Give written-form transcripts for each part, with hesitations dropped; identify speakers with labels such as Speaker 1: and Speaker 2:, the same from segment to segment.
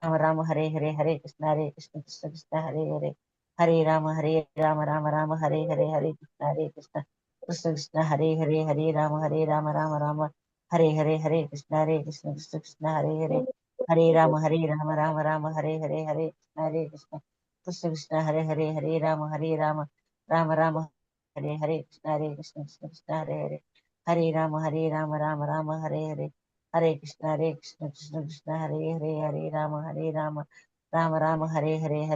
Speaker 1: राम राम हरे हरे, हरे कृष्ण कृष्ण हरे हरे, हरे राम राम राम हरे हरे, हरे कृष्ण कृष्ण हरे राम राम हरे कृष्ण कृष्ण हरे राम राम हरे कृष्ण कृष्ण हरे राम राम कृष्ण कृष्ण हरे राम हरे कृष्ण कृष्ण हरे राम राम हरे कृष्ण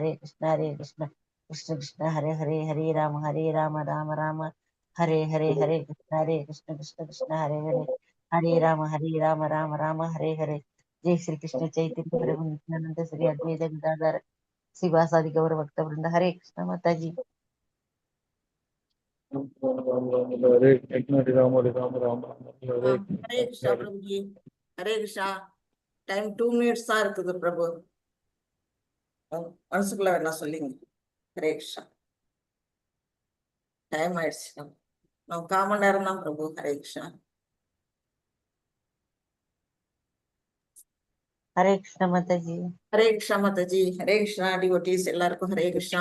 Speaker 1: कृष्ण हरे राम कृष्ण कृष्ण हरे राम हरे जय श्री कृष्ण चैतन्य प्रभु नित्यानंद श्री अद्वैत गदाधर शिवासादि गौर भक्त वृंद हरे कृष्ण माता जी।
Speaker 2: हरे कृष्ण हरे राम राम हरे
Speaker 3: हरे कृष्णा प्रभु जी। हरे कृष्णा। டைம் 2 மினிட்ஸ் தான் இருக்குது பிரபு. மனசுக்குள்ள வேணா சொல்லிங்க. ஹரே கிருஷ்ணா. டைம் ஆயிடுச்சு. நம்ம 1/4 மணி நேரம் தான் பிரபு. ஹரே கிருஷ்ணா.
Speaker 1: हरे कृष्ण माता जी।
Speaker 3: ஹரே கிருஷ்ணா மாதாஜி. ஹரே கிருஷ்ணா டிவோட்டீஸ் எல்லாருக்கும் ஹரே கிருஷ்ணா.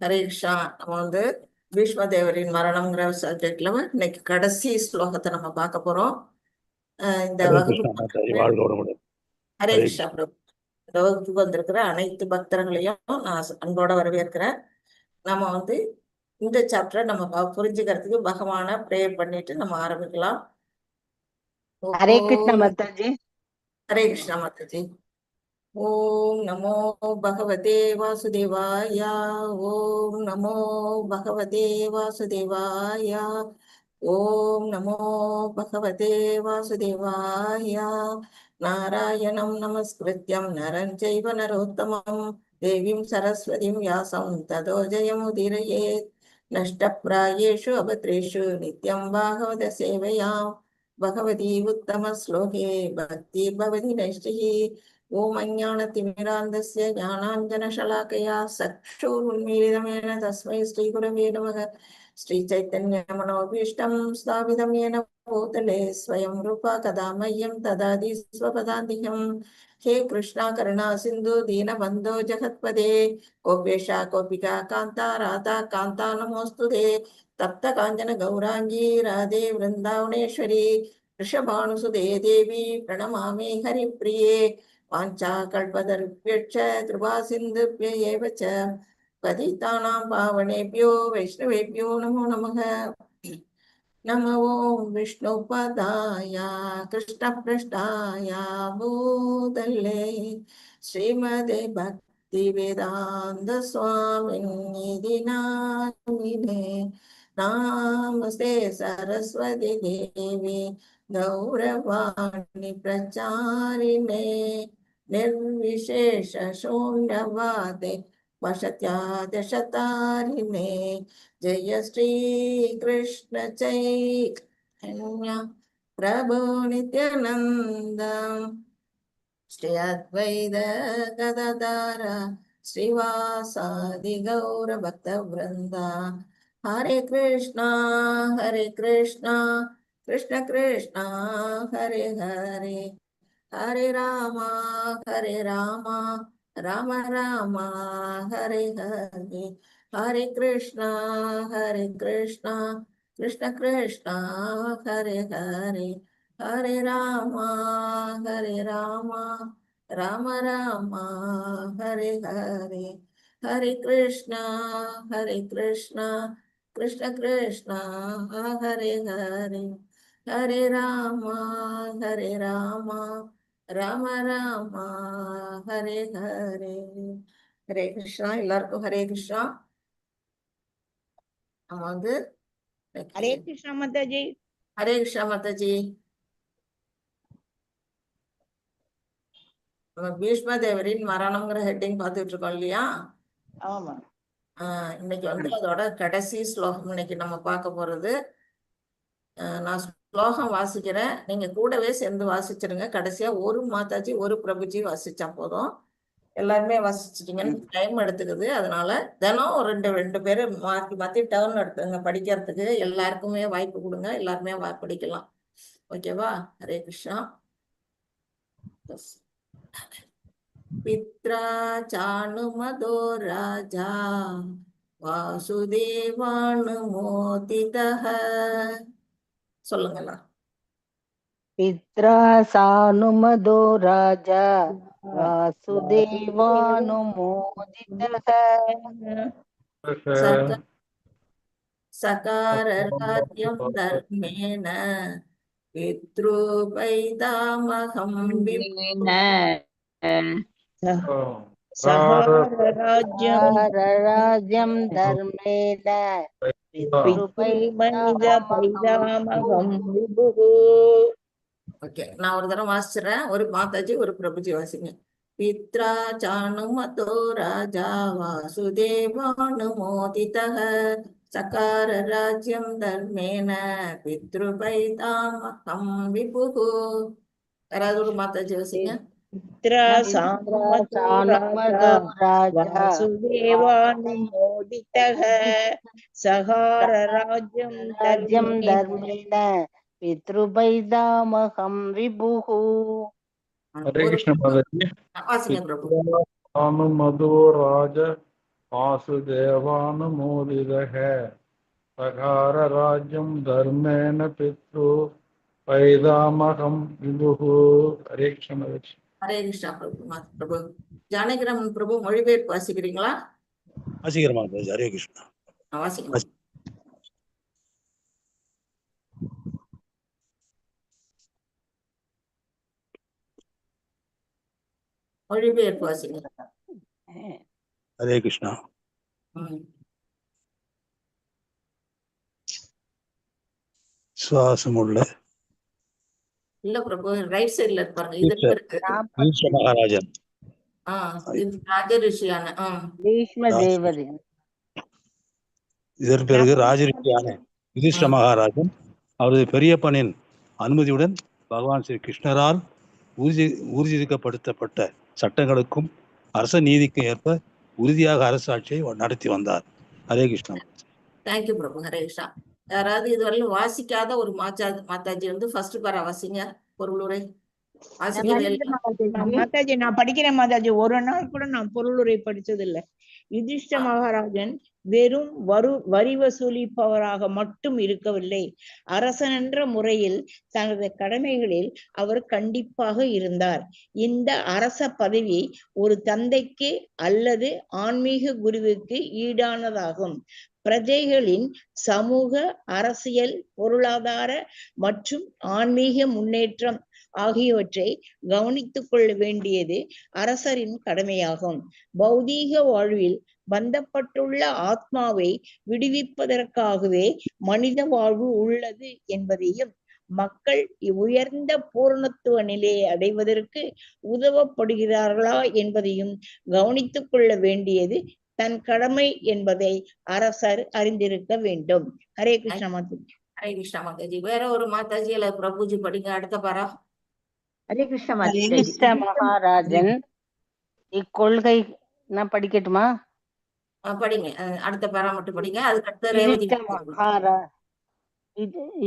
Speaker 3: ஹரே கிருஷ்ணா. நம்ம பீஷ்ம தேவரின் மரணம்ங்கிற சப்ஜெக்ட்ல இன்னைக்கு கடைசி ஸ்லோகத்தை நம்ம பார்க்க போறோம். இந்த வகுப்பு ஹரே கிருஷ்ணா பிரபு. இந்த வகுப்புக்கு வந்திருக்கிற அனைத்து பக்தர்களையும் நான் அன்போட வரவேற்கிறேன். நம்ம இந்த சாப்டரை நம்ம புரிஞ்சுக்கிறதுக்கு பகவான ப்ரேயர் பண்ணிட்டு நம்ம ஆரம்பிக்கலாம்.
Speaker 4: हरे कृष्ण माता जी।
Speaker 3: ஹரே கிருஷ்ணா மாதாஜி. ஓம் நமோ பகவதே வாசுதேவாய. ஓம் நமோ பகவதே வாசுதேவாய. ஓம் நமோ பகவதே வாசுதேவாய. நாராயணம் நமஸ்கிருத்யம் நரம் சைவ நரோத்தமம் தேவீம் சரஸ்வதிம் வியாசம் ததோ ஜெயமுதீரயேத். நஷ்டப்ராயேஷு அபத்ரேஷு நித்யம் பாகவத சேவையாம் பகவதி உத்தம ஸ்லோகே பக்தி பவதி நைஷ்டிகி. ஓம் அஞ்ஞானதிமிராந்தஸ்ய ஞானாஞ்சனசலாக்கயா சக்ஷுருன்மீலிதமேன தஸ்மை ஸ்ரீகுரவே நமः. श्रीचैतन्यमनोभीष्टं स्थापितं येन भूतले स्वयं रूपा कदा मह्यं ददाति स्वपदान्तिकं. हे कृष्णा करुणा सिन्धु दीनबन्धो जगत्पदे गोपेशा गोपिका कान्ता राधा कान्ता नमोऽस्तुते. तप्त काञ्चन गौरांगी राधे वृन्दावनेश्वरी वृषभानुसुते देवी प्रणमामि हरिप्रिये. वाञ्छाकल्पतरुभ्यश्च कृपा सिन्धुभ्य एव च पतितानां पावनेभ्यो वैष्णवेभ्यो नमो नमः. नमो विष्णुपदाय कृष्णपृष्ठाय भूतले श्रीमते भक्तिवेदान्त स्वामिन्निधि नामिने. नामस्ते सरस्वती देवी गौरवाणी प्रचारिणे निर्विशेष शून्यवादे वशत्यादशतारिणे. जय श्री कृष्ण चैतन्य प्रभु नित्यानंद श्री अद्वैत गदाधर श्रीवासादि गौर भक्त वृंदा. हरे कृष्णा कृष्ण कृष्ण हरे हरे, हरे राम राम राम हरे हरे, हरे कृष्णा कृष्ण कृष्ण हरे हरे, हरे राम राम राम हरे हरे, हरे कृष्णा कृष्ण कृष्ण हरे हरे, हरे राम राम राम हरे हरे. हरे कृष्णा. எல்லாருக்கும் ஹரே கிருஷ்ணா. நம்ம
Speaker 4: हरे कृष्ण माता जी।
Speaker 3: ஹரே கிருஷ்ணா மாதாஜி. நம்ம பீஷ்ம தேவரின் மரணம்ங்கிற ஹெட்டிங் பார்த்துட்டு இருக்கோம் இல்லையா?
Speaker 4: ஆமா.
Speaker 3: இன்னைக்கு அதோட கடைசி ஸ்லோகம் இன்னைக்கு நம்ம பார்க்க போறது. நான் ஸ்லோகம் வாசிக்கிறேன், நீங்க கூடவே சேர்ந்து வாசிச்சிருங்க. கடைசியா ஒரு மாதாஜி ஒரு பிரபுஜி வாசிச்சா போதும். எல்லாருமே வாசிச்சிட்டீங்கன்னு டைம் எடுத்துக்குது. அதனால தினம் ஒரு ரெண்டு பேரு மாத்தி மாத்தி டர்ன் எடுத்துங்க படிக்கிறதுக்கு. எல்லாருக்குமே வாய்ப்பு கொடுங்க, எல்லாருமே படிக்கலாம். ஓகேவா? ஹரே கிருஷ்ணா. பித்ரா சாணுமதோ ராஜா வாசுதேவானுமோதிதஹ. சொல்லுங்களா.
Speaker 4: பித்ரா சானுமதோ ராஜா வாசுதேவானுமோதிதः
Speaker 3: சக சகார ராஜ்யம் தர்மேன பித்ருபைதாமகம்
Speaker 4: சகாரராஜ்யம்
Speaker 1: ராஜ்யம் தர்மேன
Speaker 4: பித்ருபைதாமகம் விபுः.
Speaker 3: ஓகே, நான் ஒரு தடவை வாசிச்சுறேன். ஒரு மாதாஜி ஒரு பிரபுஜி வாசிங்க. பித்ரா சாணுமதோ ராஜா வாசுதேவானுமோதிதः சகார ராஜ்யம் தர்மேன பித்ருபைதாமகம் விபுः. யாராவது ஒரு மாதாஜி வாசிங்க.
Speaker 4: பித்ரா சானுமதோ ராஜா வாசுதேவானுமோதிதः சகாரராஜ்யம்
Speaker 1: ராஜ்யம்
Speaker 4: தர்மேன
Speaker 1: தர்மேன பித்ருபைதாமகம் விபுः.
Speaker 2: हरे कृष्ण माताजी।
Speaker 3: வாசிங்க பிரபு.
Speaker 2: मधु राज वासुदेवानुमोदितः सखार राज्यं धर्मेण पितृ पैदामहं विभुः। हरे कृष्ण माताजी।
Speaker 3: ஹரே கிருஷ்ணா பிரபு. பிரபு ஜானகிராமன் பிரபு மொழிபெயர்ப்பு வாசிக்கிறீங்களா?
Speaker 5: வாசிக்கிறேன் மாதாஜி. ஹரே கிருஷ்ணா.
Speaker 3: வாசிங்க. மொழிபெயர்ப்பு வாசிங்க.
Speaker 5: ஹரே கிருஷ்ணா. சுவாசமுள்ள
Speaker 3: இல்ல பிரபு, ரைட் சைடுல இருப்பாருங்க. இதுக்கு இருக்கு.
Speaker 5: ஈஸ்வர மகாராஜன்
Speaker 3: இது ராஜரிஷியான
Speaker 1: பீஷ்ம தேவரின்
Speaker 5: இதற்கு பிறகு ராஜரிஷியான யுதிஷ்ட மகாராஜன் அவரது பெரியப்பனின் அனுமதியுடன் பகவான் ஸ்ரீ கிருஷ்ணரால் ஊர்ஜிதப்படுத்தப்பட்ட சட்டங்களுக்கும் அரச நீதிக்கும் ஏற்ப உறுதியாக அரசாட்சியை நடத்தி வந்தார். ஹரே கிருஷ்ணா.
Speaker 3: தேங்க்யூ பிரபு. ஹரே கிருஷ்ணா. யாராவது இதுவரையிலும் வாசிக்காத ஒரு மாதாஜி வந்து ஃபர்ஸ்ட் பாரா வாசிங்க. பொருளுரை
Speaker 4: மாதாஜி நான் படிக்கிறேன் மாதாஜி. ஒரு நாள் கூட நான் பொருளுரை படிச்சது இல்ல. யுதிஷ்ட மகாராஜன் வெறும் வரி வசூலிப்பவராக மட்டும் இருக்கவில்லை. அரசன் என்ற முறையில் தனது கடமைகளில் அவர் கண்டிப்பாக இருந்தார். இந்த அரச பதவி ஒரு தந்தைக்கு அல்லது ஆன்மீக குருவுக்கு ஈடானதாகும். பிரஜைகளின் சமூக, அரசியல், பொருளாதார மற்றும் ஆன்மீக முன்னேற்றம் ஆகியவற்றை கவனித்துக் கொள்ள வேண்டியது அரசரின் கடமையாகும். பௌதீக வாழ்வில் பந்தப்பட்டுள்ள ஆத்மாவை விடுவிப்பதற்காகவே மனித வாழ்வு உள்ளது என்பதையும், மக்கள் உயர்ந்த பூரணத்துவ நிலையை அடைவதற்கு உதவப்படுகிறார்களா என்பதையும் கவனித்துக் கொள்ள வேண்டியது தன் கடமை என்பதை அரசர் அறிந்திருக்க வேண்டும். ஹரே கிருஷ்ணா மாதாஜி.
Speaker 3: ஹரே கிருஷ்ணா மாதாஜி. வேற ஒரு மாதாஜி அல்ல பிரபுஜி படிங்க. அடுத்த பாரா.
Speaker 4: ஹரே கிருஷ்ணா மாதாஜி.
Speaker 1: யுதிஷ்ட மகாராஜன் இக்கொள்கை நான் படிக்கட்டுமா?
Speaker 3: படிங்க. அடுத்த பாரா மட்டும் படிங்க. அதுக்கு அடுத்த ரேவதி.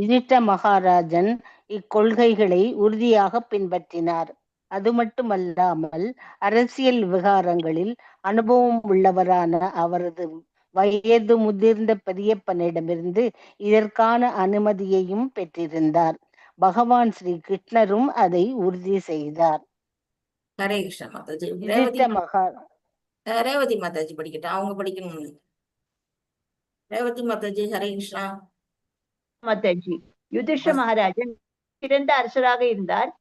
Speaker 1: யுதிஷ்ட மகாராஜன் இக்கொள்கைகளை உறுதியாக பின்பற்றினார். அது மட்டுமல்லாமல் அரசியல் விவகாரங்களில் அனுபவம் உள்ளவரான அவரது வயது முதிர்ந்த பெரியப்பனிடமிருந்து இதற்கான அனுமதியையும் பெற்றிருந்தார். பகவான் ஸ்ரீ கிருஷ்ணரும் அதை உறுதி செய்தார்.
Speaker 3: ஹரே கிருஷ்ணா மாதாஜி. ரேவதி மாதாஜி படிக்கட்டும். அவங்க படிக்கணும். ரேவதி மாதாஜி. ஹரே கிருஷ்ணா
Speaker 6: மாதாஜி. யுதிஷ்ட மகாராஜன் சிறந்த அரசராக இருந்தார்.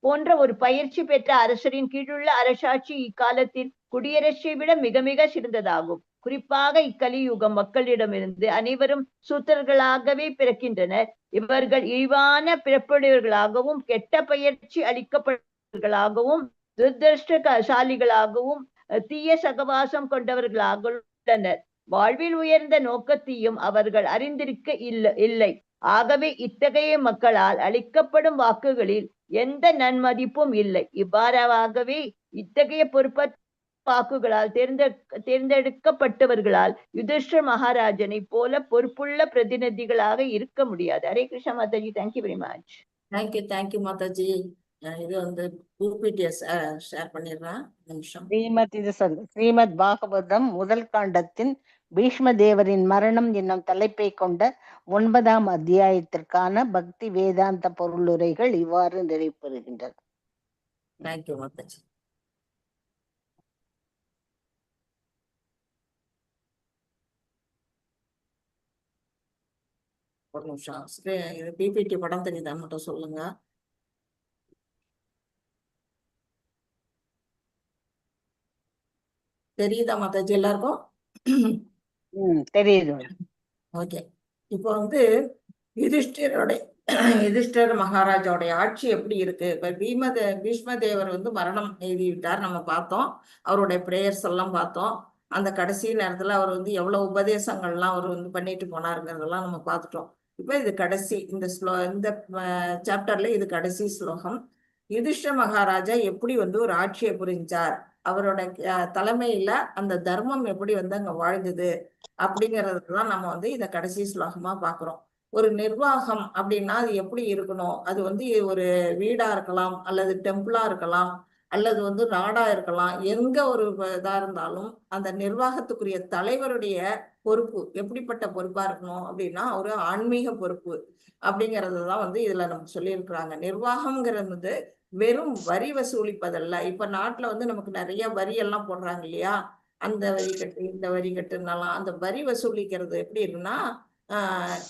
Speaker 6: போன்ற ஒரு பயிற்சி பெற்ற அரசரின் கீழுள்ள அரசாட்சி இக்காலத்தில் குடியரசை விட மிக மிக சிறந்ததாகும். குறிப்பாக இக்கலியுகம் மக்களிடமிருந்து அனைவரும் சூத்திரர்களாகவே பிறக்கின்றனர். இவர்கள் இழிவான பிறப்புடையவர்களாகவும் கெட்ட பயிற்சி அளிக்கப்பட்டவர்களாகவும் துரதிருஷ்டசாலிகளாகவும் தீய சகவாசம் கொண்டவர்களாக உள்ளனர். வாழ்வில் உயர்ந்த நோக்கத்தையும் அவர்கள் அறிந்திருக்க இல்லை. ஆகவே இத்தகைய மக்களால் அளிக்கப்படும் வாக்குகளில் எந்த நன்மதிப்பும் இல்லை. இவ்வாறாகவே இத்தகைய பொறுப்பற்ற வாக்குகளால் தேர்ந்தெடுக்கப்பட்டவர்களால் யுதிஷ்ட மகாராஜனை போல பொறுப்புள்ள பிரதிநிதிகளாக இருக்க முடியாது. Hare Krishna Mataji. Thank you very much.
Speaker 3: Thank you Mataji. இது வந்து பிபிடிஎஸ் ஷேர் பண்ணிடுறேன் நிமிஷம்.
Speaker 7: ஸ்ரீமத் பாகவதம் முதல் காண்டத்தின் பீஷ்ம தேவரின் மரணம் என்னும் தலைப்பை கொண்ட 9ஆம் அத்தியாயத்திற்கான பக்தி வேதாந்த பொருளுரைகள் இவ்வாறு நிறைவுறுகின்றன.
Speaker 3: தேங்க்யூ மாதாஜி. ஒரு நிமிஷம். இது பிபிடி படம் தெரியுதா மட்டும் சொல்லுங்க. தெரியுதா மாதாஜி எல்லாருக்கும்?
Speaker 7: தெரியுது.
Speaker 3: ஓகே. இப்போ வந்து யுதிஷ்டர் மகாராஜாவுடைய ஆட்சி எப்படி இருக்கு? இப்ப பீஷ்ம தேவர் வந்து மரணம் எழுதிவிட்டார், நம்ம பார்த்தோம். அவருடைய பிரேயர்ஸ் எல்லாம் பார்த்தோம். அந்த கடைசி நேரத்துல அவர் வந்து எவ்வளவு உபதேசங்கள்லாம் அவர் வந்து பண்ணிட்டு போனாருங்கிறதெல்லாம் நம்ம பார்த்துட்டோம். இப்ப இது கடைசி இந்த சாப்டர்ல இது கடைசி ஸ்லோகம். யுதிஷ்ட மகாராஜா எப்படி வந்து ஒரு ஆட்சியை புரிஞ்சார், அவரோட தலைமையில அந்த தர்மம் எப்படி வந்து அங்க வாழ்ந்தது அப்படிங்கறதுதான் நம்ம வந்து இத கடைசி ஸ்லோகமா பாக்குறோம். ஒரு நிர்வாகம் அப்படின்னா அது எப்படி இருக்கணும்? அது வந்து ஒரு வீடா இருக்கலாம், அல்லது டெம்பிளா இருக்கலாம், அல்லது வந்து நாடா இருக்கலாம். எங்க ஒரு இதா இருந்தாலும் அந்த நிர்வாகத்துக்குரிய தலைவருடைய பொறுப்பு எப்படிப்பட்ட பொறுப்பா இருக்கணும் அப்படின்னா ஒரு ஆன்மீக பொறுப்பு அப்படிங்கறதுதான் வந்து இதுல நமக்கு சொல்லியிருக்கிறாங்க. நிர்வாகம்ங்கிறது வெறும் வரி வசூலிப்பதல்ல. இப்ப நாட்டுல வந்து நமக்கு நிறைய வரி எல்லாம் போடுறாங்க இல்லையா? அந்த வரி கட்டு, இந்த வரி கட்டுனாலாம். அந்த வரி வசூலிக்கிறது எப்படி இருக்குன்னா,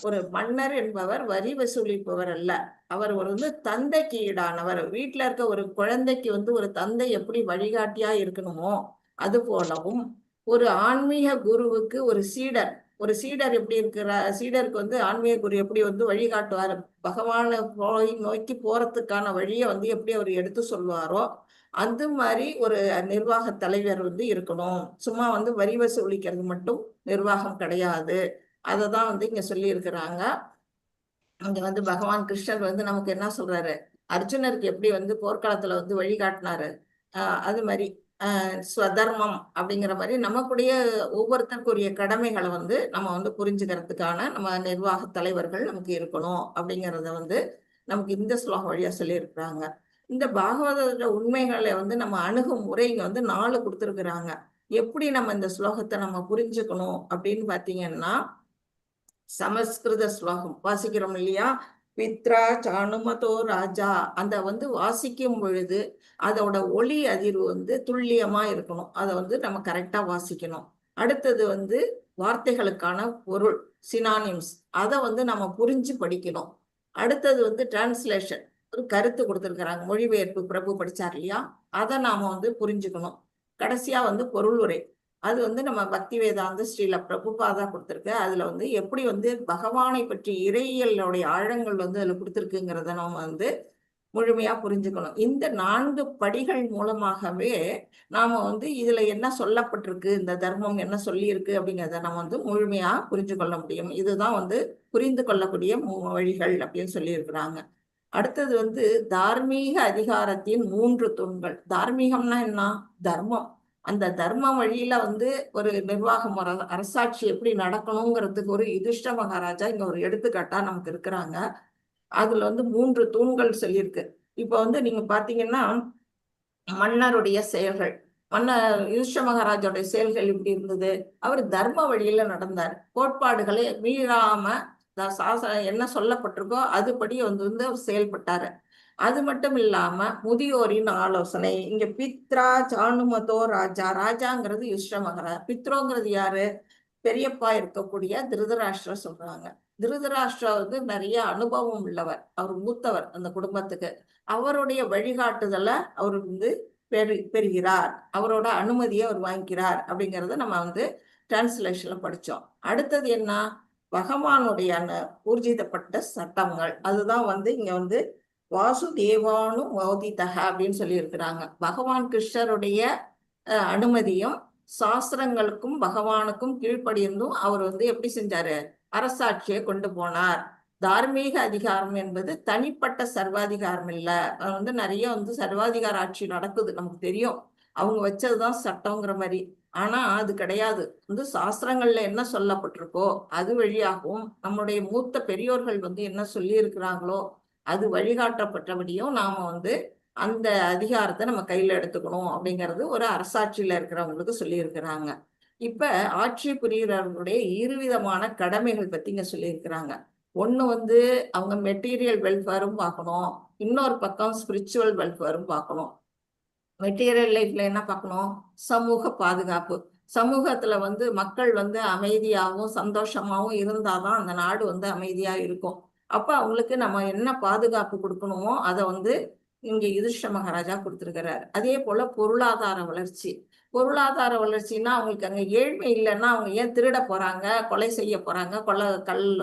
Speaker 3: ஒரு மன்னர் என்பவர் வரி வசூலிப்பவர் அல்ல. அவர் வந்து தந்தைக்கு ஈடானவர். வீட்டுல இருக்க ஒரு குழந்தைக்கு வந்து ஒரு தந்தை எப்படி வழிகாட்டியா இருக்கணுமோ அது போலவும் ஒரு ஆன்மீக குருவுக்கு ஒரு சீடர் எப்படி இருக்கிற சீடருக்கு வந்து ஆன்மீக குரு எப்படி வந்து வழிகாட்டுவார், பகவானை நோக்கி போறதுக்கான வழியை வந்து எப்படி அவர் எடுத்து சொல்வாரோ அந்த மாதிரி ஒரு நிர்வாக தலைவர் வந்து இருக்கணும். சும்மா வந்து வரி வசூலிக்கிறது மட்டும் நிர்வாகம் கிடையாது. அததான் வந்து இங்க சொல்லி இருக்கிறாங்க. இங்க வந்து பகவான் கிருஷ்ணர் வந்து நமக்கு என்ன சொல்றாரு, அர்ஜுனருக்கு எப்படி வந்து போர்க்களத்துல வந்து வழிகாட்டினாரு, அது மாதிரி ஸ்வதர்மம் அப்படிங்கிற மாதிரி நமக்குடைய ஒவ்வொருத்தருக்குரிய கடமைகளை வந்து நம்ம வந்து புரிஞ்சுக்கிறதுக்கான நம்ம நிர்வாக தலைவர்கள் நமக்கு இருக்கணும் அப்படிங்கிறத வந்து நமக்கு இந்த ஸ்லோகம் வழியா சொல்லியிருக்கிறாங்க. இந்த பாகவத உண்மைகளை வந்து நம்ம அணுகும் முறை இங்க வந்து 4 கொடுத்துருக்குறாங்க. எப்படி நம்ம இந்த ஸ்லோகத்தை நம்ம புரிஞ்சுக்கணும் அப்படின்னு பாத்தீங்கன்னா, சமஸ்கிருத ஸ்லோகம் வாசிக்கிறோம் இல்லையா? பித்ரா சாணுமதோ ராஜா, அந்த வந்து வாசிக்கும் பொழுது அதோட ஒலி அதிர்வு வந்து துல்லியமா இருக்கணும். அதை வந்து நம்ம கரெக்டா வாசிக்கணும். அடுத்தது வந்து வார்த்தைகளுக்கான பொருள் சினானிம்ஸ், அதை வந்து நம்ம புரிஞ்சு படிக்கணும். அடுத்தது வந்து டிரான்ஸ்லேஷன், ஒரு கருத்து கொடுத்துருக்குறாங்க, மொழிபெயர்ப்பு பிரபு படிச்சார் இல்லையா, அதை நாம வந்து புரிஞ்சுக்கணும். கடைசியா வந்து பொருள் உரை, அது வந்து நம்ம பக்தி வேதாந்த ஸ்ரீல பிரபுபாதா கொடுத்துருக்கு. அதுல வந்து எப்படி வந்து பகவானை பற்றி இறையியலுடைய ஆழங்கள் வந்து அதுல கொடுத்துருக்குங்கிறத நம்ம வந்து முழுமையா புரிஞ்சுக்கணும். இந்த 4 படிகள் மூலமாகவே நாம வந்து இதுல என்ன சொல்லப்பட்டிருக்கு, இந்த தர்மம் என்ன சொல்லி இருக்கு அப்படிங்கிறத நம்ம வந்து முழுமையா புரிஞ்சு கொள்ள முடியும். இதுதான் வந்து புரிந்து கொள்ளக்கூடிய வழிகள் அப்படின்னு சொல்லி இருக்கிறாங்க. அடுத்தது வந்து தார்மீக அதிகாரத்தின் 3 தூண்கள். தார்மீகம்னா என்ன? தர்மம். அந்த தர்ம வழியில வந்து ஒரு நிர்வாகம் அரசாட்சி எப்படி நடக்கணுங்கிறதுக்கு ஒரு யுதிஷ்ட மகாராஜா இங்க ஒரு எடுத்துக்காட்டா நமக்கு இருக்கிறாங்க. அதுல வந்து 3 தூண்கள் சொல்லியிருக்கு. இப்ப வந்து நீங்க பாத்தீங்கன்னா மன்னருடைய செயல்கள், யுதிஷ்ட மகாராஜாவுடைய செயல்கள் எப்படி இருந்தது? அவர் தர்ம வழியில நடந்தார். கோட்பாடுகளை மீறாம என்ன சொல்லப்பட்டிருக்கோ அதுபடி வந்து அவர் செயல்பட்டாரு. அது மட்டும் இல்லாம முதியோரின் ஆலோசனை. இங்க பித்ரா சாணுமதோ ராஜா, ராஜாங்கிறது யுதிஷ்ட மகாராஜா, பித்ரோங்கிறது யாரு? பெரியப்பா இருக்கக்கூடிய திருதராஷ்டிர சொல்றாங்க. திருதராஷ்டிரா வந்து நிறைய அனுபவம் உள்ளவர், அவர் மூத்தவர் அந்த குடும்பத்துக்கு. அவருடைய வழிகாட்டுதல அவர் வந்து பெறுகிறார், அவரோட அனுமதியை அவர் வாங்கிக்கிறார் அப்படிங்கறத நம்ம வந்து டிரான்ஸ்லேஷன்ல படிச்சோம். அடுத்தது என்ன? பகவானுடைய ஊர்ஜிதப்பட்ட சட்டங்கள், அதுதான் வந்து இங்க வந்து வாசுதேவானு மோதிதக அப்படின்னு சொல்லி இருக்கிறாங்க. பகவான் கிருஷ்ணருடைய அனுமதியும் சாஸ்திரங்களுக்கும் பகவானுக்கும் கீழ்ப்படியிருந்தும் அவர் வந்து எப்படி செஞ்சாரு? அரசாட்சியை கொண்டு போனார். தார்மீக அதிகாரம் என்பது தனிப்பட்ட சர்வாதிகாரம் இல்ல. வந்து நிறைய வந்து சர்வாதிகார ஆட்சி நடக்குது, நமக்கு தெரியும், அவங்க வச்சதுதான் சட்டங்கிற மாதிரி. ஆனா அது கிடையாது. வந்து சாஸ்திரங்கள்ல என்ன சொல்லப்பட்டிருக்கோ அது வழியாகவும் நம்முடைய மூத்த பெரியோர்கள் வந்து என்ன சொல்லி இருக்கிறாங்களோ அது வழிகாட்டப்பட்டபடியும் நாம வந்து அந்த அதிகாரத்தை நம்ம கையில எடுத்துக்கணும் அப்படிங்கிறது ஒரு அரசாட்சியில இருக்கிறவங்களுக்கு சொல்லியிருக்கிறாங்க. இப்ப ஆட்சி புரிகிறவர்களுடைய இருவிதமான கடமைகள் பத்தி இங்க சொல்லியிருக்கிறாங்க. ஒண்ணு வந்து அவங்க மெட்டீரியல் வெல்ஃபேரும் பார்க்கணும், இன்னொரு பக்கம் ஸ்பிரிச்சுவல் வெல்ஃபேரும் பார்க்கணும். மெட்டீரியல் லைஃப்ல என்ன பார்க்கணும்? சமூக பாதுகாப்பு. சமூகத்துல வந்து மக்கள் வந்து அமைதியாகவும் சந்தோஷமாவும் இருந்தாதான் அந்த நாடு வந்து அமைதியா இருக்கும். அப்ப அவங்களுக்கு நம்ம என்ன பாதுகாப்பு கொடுக்கணுமோ அதை வந்து இங்க யுதிஷ்ட மகாராஜா கொடுத்திருக்கிறார். அதே போல பொருளாதார வளர்ச்சி. பொருளாதார வளர்ச்சின்னா அவங்களுக்கு அங்க ஏழ்மை இல்லைன்னா அவங்க ஏன் திருட போறாங்க, கொலை செய்ய போறாங்க,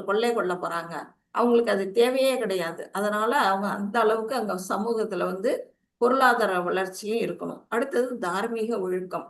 Speaker 3: கொள்ளை கொள்ள போறாங்க? அவங்களுக்கு அது தேவையே கிடையாது. அதனால அவங்க அந்த அளவுக்கு அங்க சமூகத்துல வந்து பொருளாதார வளர்ச்சியும் இருக்கணும். அடுத்தது தார்மீக ஒழுக்கம்.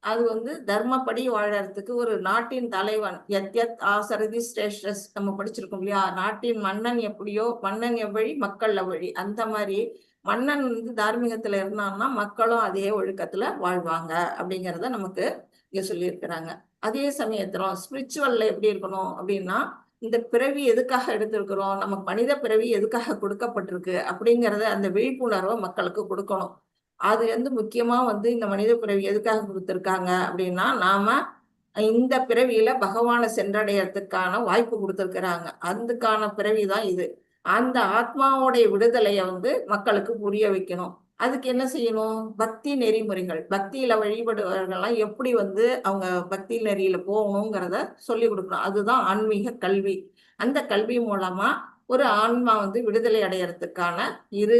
Speaker 3: அது வந்து தர்மப்படி வாழறதுக்கு ஒரு நாட்டின் தலைவன் எத் ஆசரதி ஸ்ரேஷ்டஸ் நம்ம படிச்சிருக்கோம் இல்லையா? நாட்டின் மன்னன் எப்படியோ மன்னன் எவ்வழி மக்கள் அவ்வழி. அந்த மாதிரி மன்னன் வந்து தார்மீகத்துல இருந்தான்னா மக்களும் அதே ஒழுக்கத்துல வாழ்வாங்க அப்படிங்கிறத நமக்கு இங்க சொல்லியிருக்கிறாங்க. அதே சமயத்துல ஸ்பிரிச்சுவல்ல எப்படி இருக்கணும் அப்படின்னா, இந்த பிறவி எதுக்காக எடுத்திருக்கிறோம், நமக்கு மனித பிறவி எதுக்காக கொடுக்கப்பட்டிருக்கு அப்படிங்கிறத அந்த விழிப்புணர்வை மக்களுக்கு கொடுக்கணும். அது வந்து முக்கியமா வந்து இந்த மனித பிறவி எதுக்காக கொடுத்திருக்காங்க அப்படின்னா, நாம இந்த பிறவியில பகவானை சென்றடையறதுக்கான வாய்ப்பு கொடுத்திருக்கிறாங்க. அதுக்கான பிறவிதான் இது. அந்த ஆத்மாவுடைய விடுதலைய வந்து மக்களுக்கு புரிய வைக்கணும். அதுக்கு என்ன செய்யணும்? பக்தி நெறிமுறைகள். பக்தியில வழிபடுவர்கள்லாம் எப்படி வந்து அவங்க பக்தி நெறியில போகணுங்கிறத சொல்லி கொடுக்கணும். அதுதான் ஆன்மீக கல்வி. அந்த கல்வி மூலமா ஒரு ஆன்மா வந்து விடுதலை அடையறதுக்கான இரு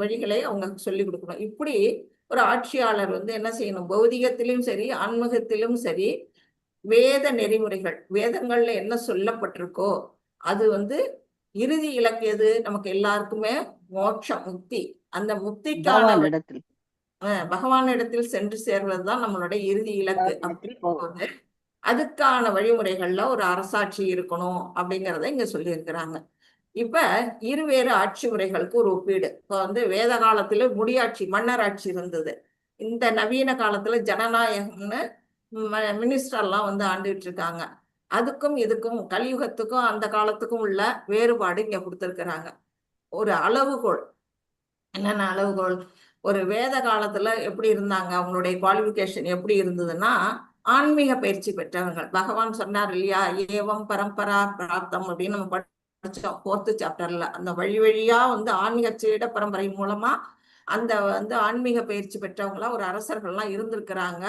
Speaker 3: வழிகளை அவங்க சொல்லி கொடுக்கணும். இப்படி ஒரு ஆட்சியாளர் வந்து என்ன செய்யணும்? பௌதிகத்திலும் சரி ஆன்மீகத்திலும் சரி வேத நெறிமுறைகள், வேதங்கள்ல என்ன சொல்லப்பட்டிருக்கோ அது வந்து இறுதி இலக்கு எது? நமக்கு எல்லாருக்குமே மோட்சம், முக்தி. அந்த முக்திக்கான பகவானிடத்தில் சென்று சேர்வதுதான் நம்மளுடைய இறுதி இலக்கு. அப்படி அதுக்கான வழிமுறைகள்ல ஒரு அரசாட்சி இருக்கணும் அப்படிங்கிறத இங்க சொல்லியிருக்கிறாங்க. இப்ப இருவேறு ஆட்சி முறைகளுக்கு ஒரு ஒப்பீடு. இப்ப வந்து வேத காலத்துல முடியாட்சி, மன்னர் ஆட்சி இருந்தது. இந்த நவீன காலத்துல ஜனநாயகம்னு மினிஸ்டர்லாம் வந்து ஆண்டுகிட்டு இருக்காங்க. அதுக்கும் இதுக்கும் கலியுகத்துக்கும் அந்த காலத்துக்கும் உள்ள வேறுபாடு இங்க கொடுத்திருக்கிறாங்க. ஒரு அளவுகோல். என்னென்ன அளவுகோல்? ஒரு வேத காலத்துல எப்படி இருந்தாங்க, அவங்களுடைய குவாலிபிகேஷன் எப்படி இருந்ததுன்னா, ஆன்மீக பயிற்சி பெற்றவர்கள். பகவான் சொன்னார் இல்லையா, ஏவம் பரம்பரா பிராப்தம் அப்படின்னு நம்ம படிச்சோம் 4th சாப்டர்ல. அந்த வழி வழியா வந்து ஆன்மீக சீட பரம்பரை மூலமா அந்த வந்து ஆன்மீக பயிற்சி பெற்றவங்களா ஒரு அரசர்கள்லாம் இருந்திருக்கிறாங்க.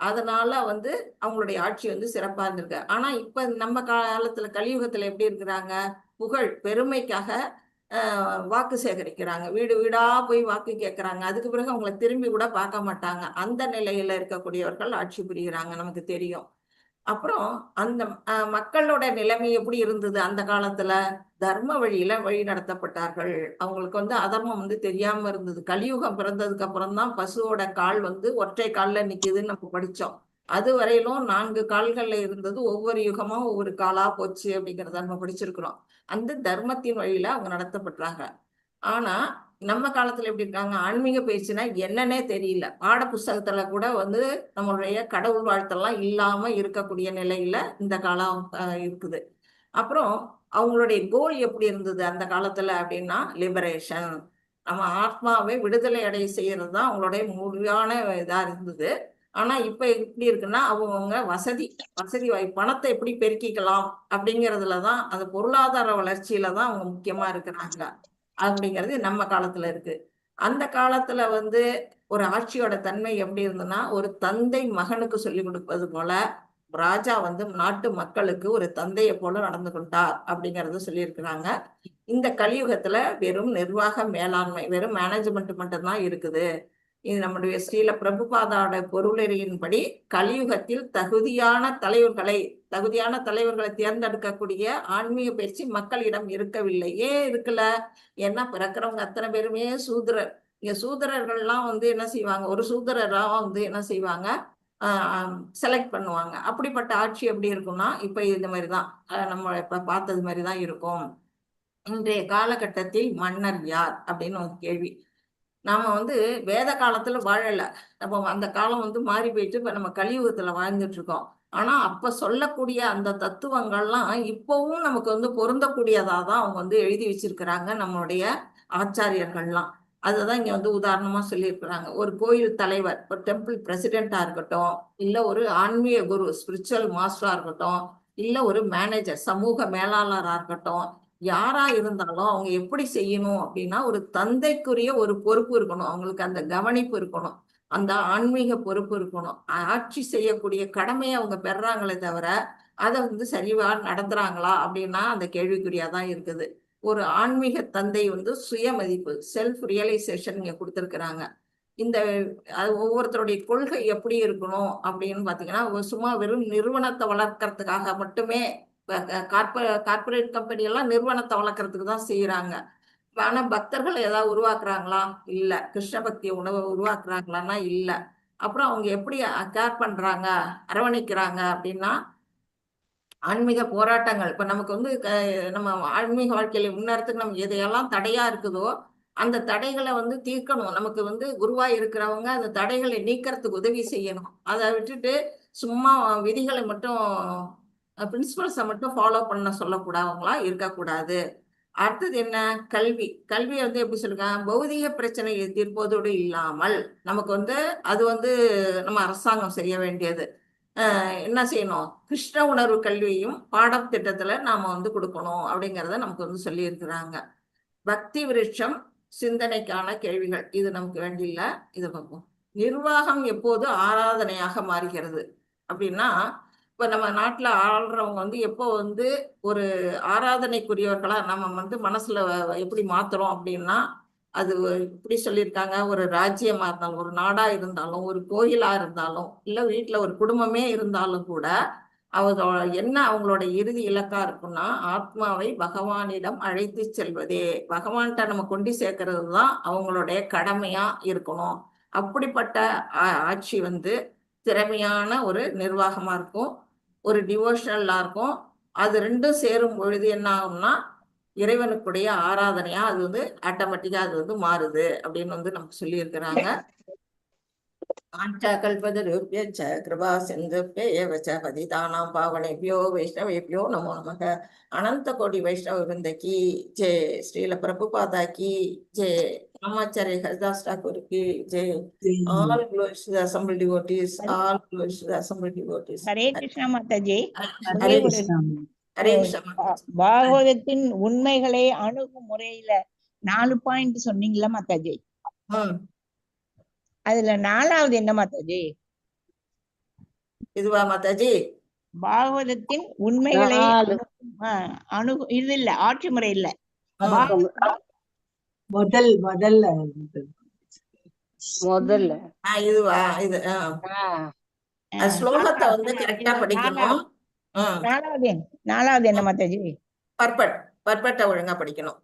Speaker 3: அதனால வந்து அவங்களுடைய ஆட்சி வந்து சிறப்பா இருந்திருக்கு. ஆனா இப்ப நம்ம காலத்துல கலியுகத்துல எப்படி இருக்கிறாங்க? புகழ் பெருமைக்காக வாக்கு சேகரிக்கிறாங்க. வீடு வீடா போய் வாக்கு கேட்கறாங்க. அதுக்கு பிறகு அவங்கள திரும்பி கூட பார்க்க மாட்டாங்க. அந்த நிலையில இருக்கக்கூடியவர்கள் ஆட்சி புரிகிறாங்க, நமக்கு தெரியும். அப்புறம் அந்த மக்களோட நிலைமை எப்படி இருந்தது அந்த காலத்துல? தர்ம வழியில வழி நடத்தப்பட்டார்கள். அவங்களுக்கு வந்து அதர்மம் வந்து தெரியாம இருந்தது. கலியுகம் பிறந்ததுக்கு அப்புறம் தான் பசுவோட கால் வந்து ஒற்றை கால்ல நிக்குதுன்னு நம்ம படிச்சோம். அது வரையிலும் 4 கால்கள்ல இருந்தது. ஒவ்வொரு யுகமும் ஒவ்வொரு காலா போச்சு அப்படிங்கிறத நம்ம படிச்சிருக்கிறோம். அந்த தர்மத்தின் வழியில அவங்க நடத்தப்படுறாங்க. ஆனா நம்ம காலத்துல எப்படி இருக்காங்க? ஆன்மீக பயிற்சினா என்னன்னே தெரியல. பாட புஸ்தகத்துல கூட வந்து நம்மளுடைய கடவுள் வாழ்த்தெல்லாம் இல்லாம இருக்கக்கூடிய நிலையில இந்த காலம் இருக்குது. அப்புறம் அவங்களுடைய கோல் எப்படி இருந்தது அந்த காலத்துல அப்படின்னா, லிபரேஷன். நம்ம ஆத்மாவை விடுதலை அடைய செய்யறது தான் அவங்களுடைய முடிவான இதா இருந்தது. ஆனா இப்ப எப்படி இருக்குன்னா, அவங்க வசதி வாய்ப்பு, பணத்தை எப்படி பெருக்கிக்கலாம் அப்படிங்கிறதுலதான், அந்த பொருளாதார வளர்ச்சியில தான் அவங்க முக்கியமா இருக்கிறாங்க அப்படிங்கிறது நம்ம காலத்துல இருக்கு. அந்த காலத்துல வந்து ஒரு ஆட்சியோட தன்மை எப்படி இருந்ததுன்னா, ஒரு தந்தை மகனுக்கு சொல்லிக் கொடுப்பது போல ராஜா வந்து நாட்டு மக்களுக்கு ஒரு தந்தையை போல நடந்து கொண்டார் அப்படிங்கறத சொல்லியிருக்கிறாங்க. இந்த கலியுகத்துல வெறும் நிர்வாக மேலாண்மை, வெறும் மேனேஜ்மெண்ட் மட்டும்தான் இருக்குது. இது நம்முடைய ஸ்ரீல பிரபுபாதாவோட பொருளறியின்படி கலியுகத்தில் தகுதியான தலைவர்களை தேர்ந்தெடுக்கக்கூடிய ஆன்மீக பயிற்சி மக்களிடம் இருக்கவில்லை. ஏன் இருக்கல? ஏன்னா பிறக்கிறவங்க அத்தனை பேருமே சூத்திரர். இங்க சூத்திரர்கள்லாம் வந்து என்ன செய்வாங்க? ஒரு சூத்திரரா வந்து என்ன செய்வாங்க? செலக்ட் பண்ணுவாங்க. அப்படிப்பட்ட ஆட்சி எப்படி இருக்கும்னா, இப்ப இந்த மாதிரிதான் நம்ம இப்ப பார்த்தது மாதிரிதான் இருக்கும். இன்றைய காலகட்டத்தில் மன்னர் யார் அப்படின்னு ஒரு கேள்வி. நாம வந்து வேத காலத்துல வாழல. நம்ம அந்த காலம் வந்து மாறி போயிட்டு இப்ப நம்ம கலியுகத்துல வாழ்ந்துட்டு இருக்கோம். ஆனா அப்ப சொல்லக்கூடிய அந்த தத்துவங்கள்லாம் இப்பவும் நமக்கு வந்து பொருந்தக்கூடியதா தான் அவங்க வந்து எழுதி வச்சிருக்கிறாங்க நம்மளுடைய ஆச்சாரியர்கள்லாம். அதுதான் இங்க வந்து உதாரணமா சொல்லியிருக்கிறாங்க. ஒரு கோயில் தலைவர், ஒரு டெம்பிள் பிரசிடென்டா இருக்கட்டும், இல்ல ஒரு ஆன்மீக குரு ஸ்பிரிச்சுவல் மாஸ்டரா இருக்கட்டும், இல்ல ஒரு மேனேஜர் சமூக மேலாளரா இருக்கட்டும், யாரா இருந்தாலும் அவங்க எப்படி செய்யணும் அப்படின்னா, ஒரு தந்தைக்குரிய ஒரு பொறுப்பு இருக்கணும், அவங்களுக்கு அந்த கவனிப்பு இருக்கணும், அந்த ஆன்மீக பொறுப்பு இருக்கணும், ஆட்சி செய்யக்கூடிய கடமையை அவங்க பெறாங்களே தவிர அதை வந்து சரிவா நடத்துறாங்களா அப்படின்னா அந்த கேள்விக்குறியாதான் இருக்குது. ஒரு ஆன்மீக தந்தை வந்து சுய மதிப்பு செல்ஃப் ரியலைசேஷன் இங்க கொடுத்துருக்குறாங்க. இந்த ஒவ்வொருத்தருடைய கொள்கை எப்படி இருக்கணும் அப்படின்னு பாத்தீங்கன்னா, சும்மா வெறும் நிறுவனத்தை வளர்க்கறதுக்காக மட்டுமே கார்பரேட் கம்பெனி எல்லாம் நிறுவனத்தை வளர்க்கறதுக்கு தான் செய்யறாங்க. ஆனா பக்தர்கள் ஏதாவது உருவாக்குறாங்களா? இல்ல. கிருஷ்ண பக்தி உணவை உருவாக்குறாங்களான்னா இல்ல. அப்புறம் அவங்க எப்படி கேர் பண்றாங்க, அரவணைக்கிறாங்க அப்படின்னா, ஆன்மீக போராட்டங்கள் இப்ப நமக்கு வந்து நம்ம ஆன்மீக வாழ்க்கையில முன்னேறத்துக்கு நமக்கு எதையெல்லாம் தடையா இருக்குதோ அந்த தடைகளை வந்து தீர்க்கணும். நமக்கு வந்து குருவா இருக்கிறவங்க அந்த தடைகளை நீக்கிறதுக்கு உதவி செய்யணும். அதை விட்டுட்டு சும்மா விதிகளை மட்டும் பிரின்சிபல்ஸை மட்டும் ஃபாலோ பண்ண சொல்லக்கூடாதவங்களா இருக்கக்கூடாது. அடுத்தது என்ன? கல்வி. கல்வி வந்து எப்படி சொல்லுங்க, பௌதிக பிரச்சனையை தீர்ப்பதோடு இல்லாமல் நமக்கு வந்து அது வந்து நம்ம அரசாங்கம் செய்ய வேண்டியது. என்ன செய்யணும்? கிருஷ்ண உணர்வு கல்வியும் பாடத்திட்டத்துல நாம வந்து கொடுக்கணும் அப்படிங்கிறத நமக்கு வந்து சொல்லி இருக்கிறாங்க. பக்தி விருட்சம் சிந்தனைக்கான கேள்விகள், இது நமக்கு வேண்டியில்ல. இதை பார்ப்போம். நிர்வாகம் எப்போது ஆராதனையாக மாறுகிறது அப்படின்னா, இப்ப நம்ம நாட்டுல ஆள்றவங்க வந்து எப்போ வந்து ஒரு ஆராதனைக்குரியவர்களா நம்ம வந்து மனசுல எப்படி மாத்துறோம் அப்படின்னா, அது இப்படி சொல்லியிருக்காங்க, ஒரு ராஜ்யமா இருந்தாலும், ஒரு நாடா இருந்தாலும், ஒரு கோயிலா இருந்தாலும், இல்ல வீட்டுல ஒரு குடும்பமே இருந்தாலும் கூட அவங்களோட என்ன அவங்களோட இறுதி இலக்கா இருக்குன்னா, ஆத்மாவை பகவானிடம் அழைத்து செல்வதே, பகவான்கிட்ட நம்ம கொண்டு சேர்க்கறது தான் அவங்களுடைய கடமையா இருக்கணும். அப்படிப்பட்ட ஆட்சி வந்து திறமையான ஒரு நிர்வாகமா இருக்கும், ஒரு டிவோஷனலா இருக்கும். அது ரெண்டும் சேரும் பொழுது என்ன ஆகும்னா இறைவனுக்குடைய ஆராதனையா அது வந்து ஆட்டோமேட்டிக்கா அது வந்து மாறுது அப்படின்னு வந்து நமக்கு சொல்லி இருக்கிறாங்க. கல்பதருப்யச்ச கிருபா சிந்துப்யேவச்ச பதிதானாம் பாவனேபியோ வைஷ்ணவேபியோ நமோ நமக. அனந்த கோடி வைஷ்ணவ விருந்த கி ஜெய். ஸ்ரீல பிரபுபாதா கி ஜெய். ராமாச்சாரிய ஹரிதாஸ் டாக்கூர் கி Jai. All glories to the assembled devotees. All glories to the assembled devotees.
Speaker 4: Hare Krishna Mataji.
Speaker 3: Hare Krishna. Hare Krishna.
Speaker 4: பாகவதத்தின் உண்மைகளை அணுகும் முறையில 4 பாயிண்ட் சொன்னீங்களா மாதாஜி? அதுல 4வது என்ன மாதாஜி?
Speaker 3: இதுவா மாதாஜி?
Speaker 4: பாகவதத்தின் உண்மைகளை அணுகும் இது இல்ல, ஆட்சி முறை இல்ல,
Speaker 7: முதல்ல
Speaker 3: இதுவா? இது ஸ்லோகத்தை வந்து கரெக்டா படிக்கணும்.
Speaker 4: 4வது என்ன மாதாஜி?
Speaker 3: பர்பட்டை ஒழுங்கா படிக்கணும்.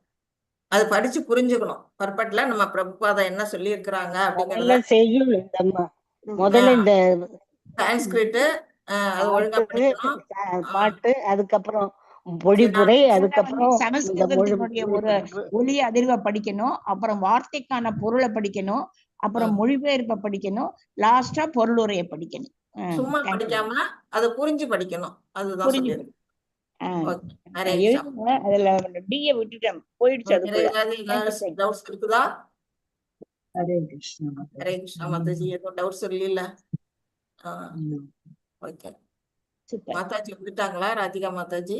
Speaker 3: அது படிச்சு புரிஞ்சுக்கணும். பர்பட்ல நம்ம பிரபுபாதா என்ன சொல்லி இருக்கிறாங்க அப்படிங்கறத
Speaker 7: முதல்ல இந்த
Speaker 3: சான்ஸ்கிரிட் அது ஒழுங்கா படிக்கணும்.
Speaker 7: பாட்டு, அதுக்கப்புறம் பொழிப்புரை, அதுக்கப்புறம்
Speaker 4: சமஸ்கிருதத்தினுடைய ஒரு ஒலி அதிர்வை படிக்கணும், அப்புறம் வார்த்தைக்கான பொருளை படிக்கணும், அப்புறம் மொழிபெயர்ப்பை படிக்கணும், லாஸ்டா பொருளுரையை படிக்கணும்.
Speaker 3: சும்மா படிக்காம அதை புரிஞ்சு படிக்கணும். அதுதான் சொல்லியிருக்கு.
Speaker 4: அதுல டிய விட்டுட்டேன், போயிடுச்சு.
Speaker 3: டவுட்ஸ் இருக்குதா? ஹரே கிருஷ்ணா மாதாஜி. எதுவும் டவுட்ஸ் இல்ல? ஓகே. மாதாஜி வந்துட்டாங்களா? ராதிகா மாதாஜி.